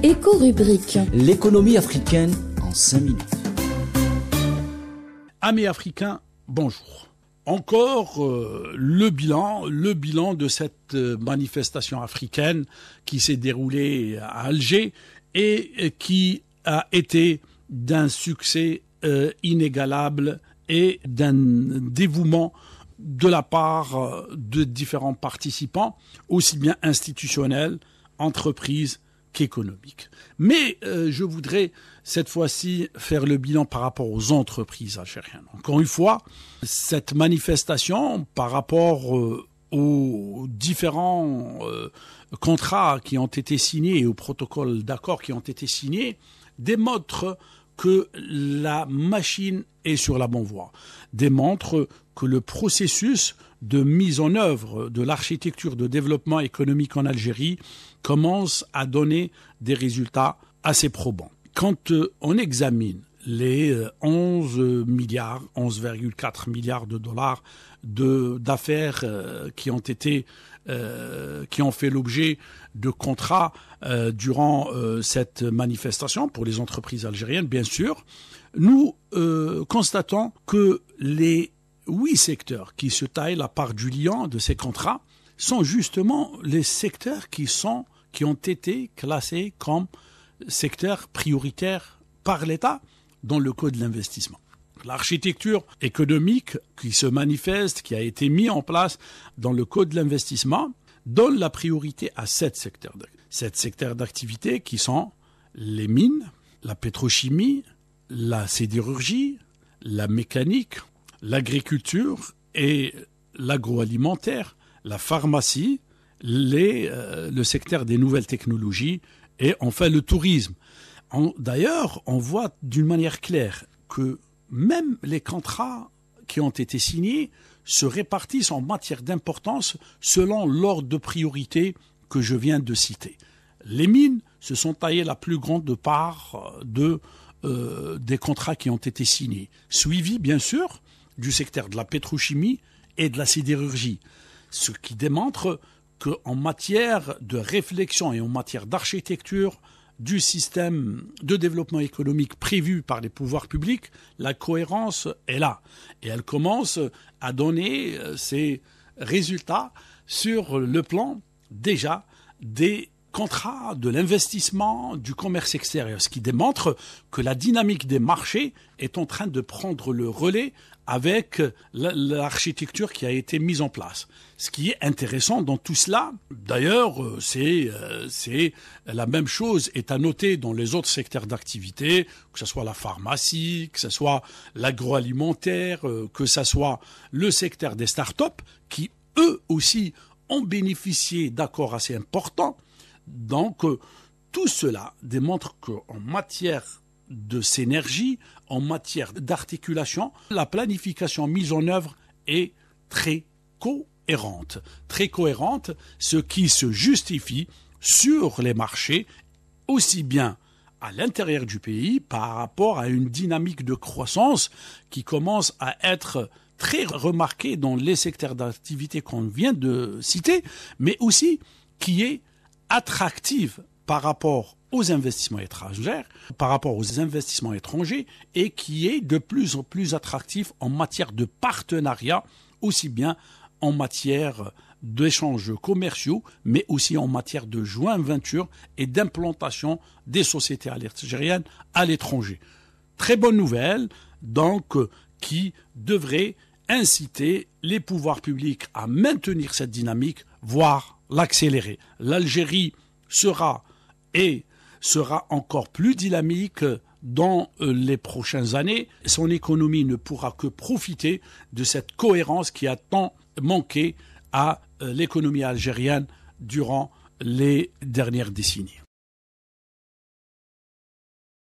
Éco-rubrique. L'économie africaine en 5 minutes. Amis africains, bonjour. Encore le bilan de cette manifestation africaine qui s'est déroulée à Alger et qui a été d'un succès inégalable et d'un dévouement de la part de différents participants, aussi bien institutionnels, entreprises qu'économiques. Mais je voudrais cette fois-ci faire le bilan par rapport aux entreprises algériennes. Encore une fois, cette manifestation par rapport aux différents contrats qui ont été signés et aux protocoles d'accord qui ont été signés démontre que la machine est sur la bonne voie, démontre que le processus de mise en œuvre de l'architecture de développement économique en Algérie commence à donner des résultats assez probants. Quand on examine les 11,4 milliards de dollars d'affaires qui ont fait l'objet de contrats durant cette manifestation pour les entreprises algériennes, bien sûr, nous constatons que les 8 secteurs qui se taillent la part du lion de ces contrats sont justement les secteurs qui ont été classés comme secteurs prioritaires par l'État dans le Code de l'investissement. L'architecture économique qui se manifeste, qui a été mise en place dans le Code de l'investissement, donne la priorité à 7 secteurs. 7 secteurs d'activité qui sont les mines, la pétrochimie, la sidérurgie, la mécanique, l'agriculture et l'agroalimentaire, la pharmacie, le secteur des nouvelles technologies et enfin le tourisme. D'ailleurs, on voit d'une manière claire que même les contrats qui ont été signés se répartissent en matière d'importance selon l'ordre de priorité que je viens de citer. Les mines se sont taillées la plus grande part des contrats qui ont été signés, suivis bien sûr du secteur de la pétrochimie et de la sidérurgie, ce qui démontre qu'en matière de réflexion et en matière d'architecture du système de développement économique prévu par les pouvoirs publics, la cohérence est là. Et elle commence à donner ses résultats sur le plan déjà des contrats, de l'investissement, du commerce extérieur, ce qui démontre que la dynamique des marchés est en train de prendre le relais avec l'architecture qui a été mise en place. Ce qui est intéressant dans tout cela, d'ailleurs, c'est la même chose est à noter dans les autres secteurs d'activité, que ce soit la pharmacie, que ce soit l'agroalimentaire, que ce soit le secteur des start-up, qui eux aussi ont bénéficié d'accords assez importants. Donc, tout cela démontre qu'en matière de synergie, en matière d'articulation, la planification mise en œuvre est très cohérente. Très cohérente, ce qui se justifie sur les marchés, aussi bien à l'intérieur du pays par rapport à une dynamique de croissance qui commence à être très remarquée dans les secteurs d'activité qu'on vient de citer, mais aussi qui est attractive par rapport aux investissements étrangers, et qui est de plus en plus attractif en matière de partenariat, aussi bien en matière d'échanges commerciaux, mais aussi en matière de joint venture et d'implantation des sociétés algériennes à l'étranger. Très bonne nouvelle, donc, qui devrait inciter les pouvoirs publics à maintenir cette dynamique, voire l'accélérer. L'Algérie sera encore plus dynamique dans les prochaines années. Son économie ne pourra que profiter de cette cohérence qui a tant manqué à l'économie algérienne durant les dernières décennies.